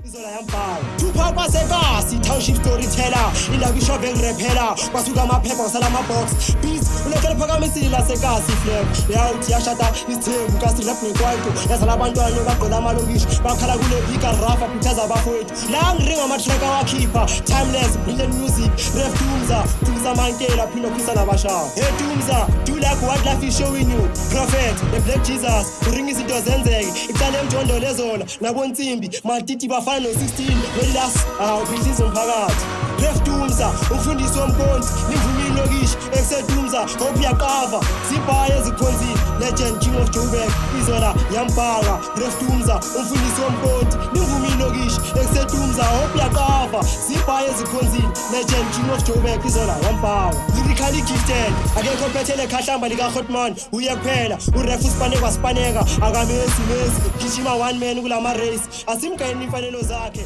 izola yambhawa Tupac wasekasi township storyteller indaba ishophe ngirephela kwasuka amaphepha ngisala amabox beats ulekele phakamisile lasekasi flag yawuthi yashada isithembu kasi rap ngekwaito yazala abantwana bagqola amalokishi bakhala kule bika rafa khuthaza abafowethu la ngiringa ama-track awakhipha timeless brilliant music ref Tumza Mankela phino phisa nabashayo hey Tumza do like what life is showing you prophet the black Jesus uringa izinto zenzeke icala emjondo lezona nabonsimbi matiti bafana no-16 welas awuphilisa umphakathi ref Tumza umfundisi womkonzi nimvumile lokishi esetumza hope uyaqava zibhaye ezikhonzile legend king of Joburg izola yambhaka ref Tumza umfundisi womkonzi nimvumile lokishi esetumza hope uyaqava zibhaye ezikhonzile legend king of Joburg izola yambhaka lyrically gifted akekho phethele khahlamba lika Hotman uye kuphela uref uspaneka spaneka akamesi gijima one man kulama race asimgayini imfanelo zakhe